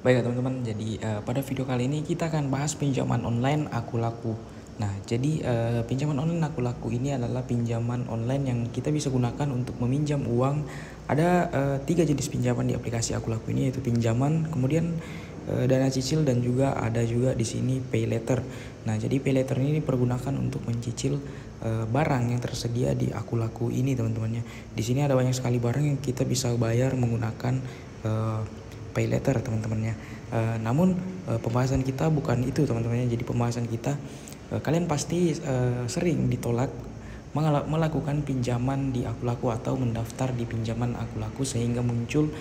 Baik teman-teman, jadi pada video kali ini kita akan bahas pinjaman online aku laku. Nah, jadi pinjaman online aku laku ini adalah pinjaman online yang kita bisa gunakan untuk meminjam uang. Ada tiga jenis pinjaman di aplikasi aku laku ini, yaitu pinjaman, kemudian dana cicil, dan juga ada juga di sini pay later. Nah, jadi pay later ini dipergunakan untuk mencicil barang yang tersedia di aku laku ini, teman-temannya. Di sini ada banyak sekali barang yang kita bisa bayar menggunakan pay later, teman-temannya. Namun pembahasan kita bukan itu, teman-temannya. Jadi pembahasan kita, kalian pasti sering ditolak melakukan pinjaman di aku laku atau mendaftar di pinjaman aku laku sehingga muncul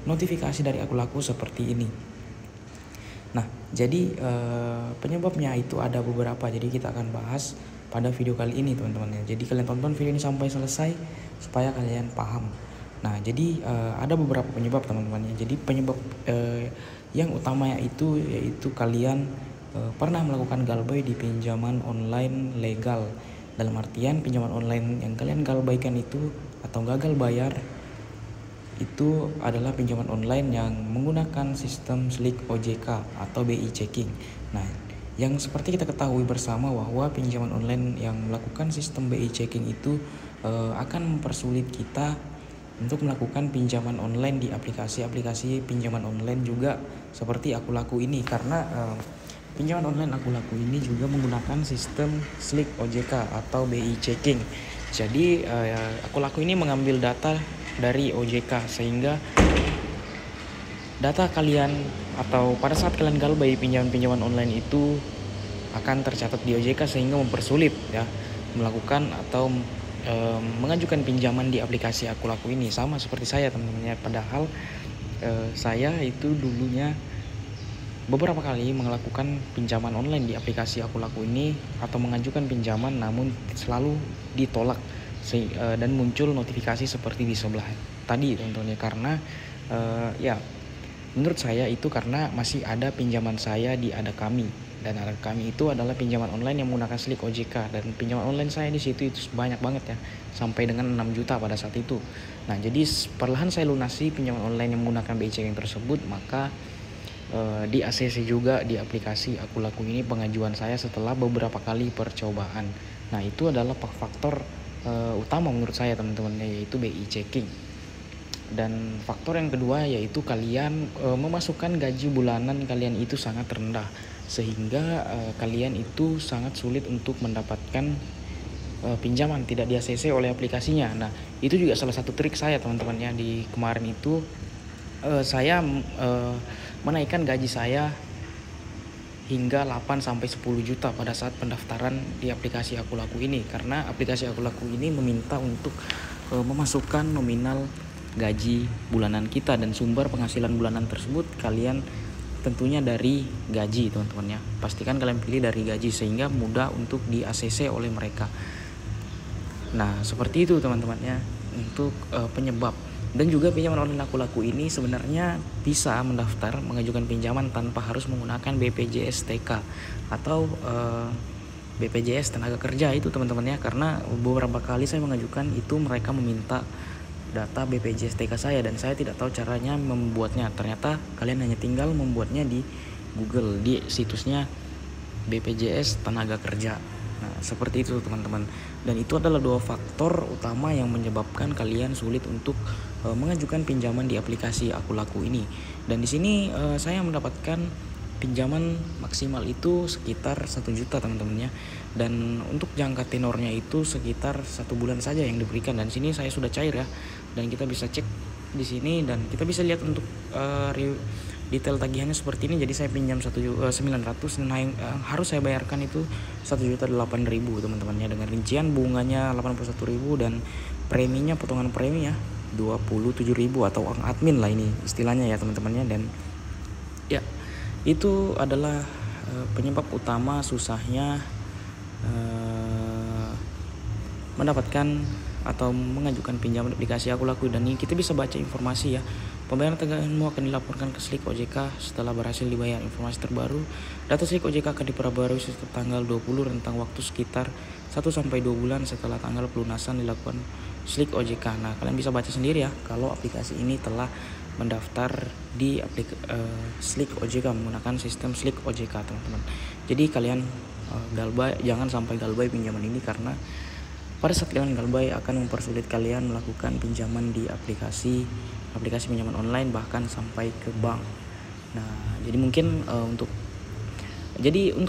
notifikasi dari aku laku seperti ini. Nah, jadi penyebabnya itu ada beberapa. Jadi kita akan bahas pada video kali ini, teman-teman. Jadi kalian tonton video ini sampai selesai supaya kalian paham. Nah, jadi ada beberapa penyebab, teman-teman. Jadi penyebab yang utamanya itu yaitu kalian pernah melakukan galbay di pinjaman online legal. Dalam artian pinjaman online yang kalian galbaykan itu atau gagal bayar itu adalah pinjaman online yang menggunakan sistem slik OJK atau BI checking. Nah, yang seperti kita ketahui bersama bahwa pinjaman online yang melakukan sistem BI checking itu akan mempersulit kita untuk melakukan pinjaman online di aplikasi-aplikasi pinjaman online juga seperti aku laku ini, karena pinjaman online aku laku ini juga menggunakan sistem slik OJK atau BI checking. Jadi aku laku ini mengambil data dari OJK sehingga data kalian atau pada saat kalian galbay pinjaman-pinjaman online itu akan tercatat di OJK sehingga mempersulit ya melakukan atau mengajukan pinjaman di aplikasi aku laku ini. Sama seperti saya, teman-temannya. Padahal saya itu dulunya beberapa kali melakukan pinjaman online di aplikasi aku laku ini atau mengajukan pinjaman, namun selalu ditolak dan muncul notifikasi seperti di sebelah tadi, teman-teman. Karena ya menurut saya itu karena masih ada pinjaman saya di Ada Kami, dan Ada Kami itu adalah pinjaman online yang menggunakan slik OJK, dan pinjaman online saya di situ itu banyak banget ya, sampai dengan 6 juta pada saat itu. Nah, jadi perlahan saya lunasi pinjaman online yang menggunakan BI checking tersebut, maka di ACC juga di aplikasi aku laku ini pengajuan saya setelah beberapa kali percobaan. Nah, itu adalah faktor utama menurut saya, teman-teman, yaitu BI checking. Dan faktor yang kedua yaitu kalian memasukkan gaji bulanan kalian itu sangat rendah, sehingga kalian itu sangat sulit untuk mendapatkan pinjaman tidak di ACC oleh aplikasinya. Nah, itu juga salah satu trik saya, teman-teman ya. Di kemarin itu saya menaikkan gaji saya hingga 8 sampai 10 juta pada saat pendaftaran di aplikasi aku laku ini, karena aplikasi aku laku ini meminta untuk memasukkan nominal gaji bulanan kita, dan sumber penghasilan bulanan tersebut kalian tentunya dari gaji, teman-teman ya. Pastikan kalian pilih dari gaji sehingga mudah untuk di ACC oleh mereka. Nah, seperti itu, teman-teman ya, untuk penyebab. Dan juga pinjaman online aku laku ini sebenarnya bisa mendaftar mengajukan pinjaman tanpa harus menggunakan BPJS TK atau BPJS tenaga kerja itu, teman-teman ya. Karena beberapa kali saya mengajukan itu mereka meminta data BPJS TK saya, dan saya tidak tahu caranya membuatnya. Ternyata kalian hanya tinggal membuatnya di Google, di situsnya BPJS tenaga kerja. Nah, seperti itu, teman-teman. Dan itu adalah dua faktor utama yang menyebabkan kalian sulit untuk mengajukan pinjaman di aplikasi aku laku ini. Dan di sini saya mendapatkan pinjaman maksimal itu sekitar 1 juta, teman-teman ya. Dan untuk jangka tenornya itu sekitar 1 bulan saja yang diberikan. Dan sini saya sudah cair ya. Dan kita bisa cek di sini dan kita bisa lihat untuk detail tagihannya seperti ini. Jadi saya pinjam 1.900.000 dan harus saya bayarkan itu 1.800.000, teman-teman ya, dengan rincian bunganya 81.000 dan preminya, potongan premi ya 27.000 atau uang admin lah ini istilahnya ya, teman-temannya. Dan ya, itu adalah penyebab utama susahnya mendapatkan atau mengajukan pinjaman aplikasi aku laku. Dan ini kita bisa baca informasi ya. Pembayaran tagihanmu akan dilaporkan ke slik OJK setelah berhasil dibayar. Informasi terbaru, data slik OJK akan diperbarui setiap tanggal 20 rentang waktu sekitar 1 sampai 2 bulan setelah tanggal pelunasan dilakukan Slick OJK. Nah, kalian bisa baca sendiri ya kalau aplikasi ini telah mendaftar di Slick OJK menggunakan sistem Slick OJK, teman-teman. Jadi kalian galbay, jangan sampai galbay pinjaman ini, karena pada saat kalian galbay akan mempersulit kalian melakukan pinjaman di aplikasi pinjaman online, bahkan sampai ke bank. Nah, jadi mungkin untuk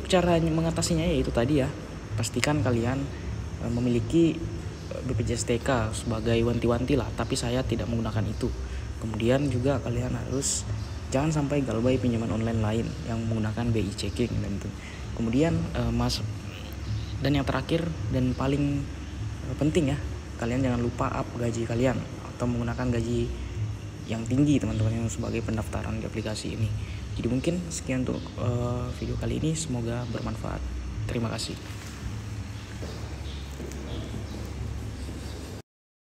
cara mengatasinya yaitu tadi ya, pastikan kalian memiliki BPJS TK sebagai wanti-wanti lah, tapi saya tidak menggunakan itu. Kemudian juga kalian harus jangan sampai galbay pinjaman online lain yang menggunakan BI checking dan itu. Kemudian dan yang terakhir dan paling penting ya, kalian jangan lupa up gaji kalian atau menggunakan gaji yang tinggi, teman-teman, yang sebagai pendaftaran di aplikasi ini. Jadi mungkin sekian untuk video kali ini, semoga bermanfaat. Terima kasih.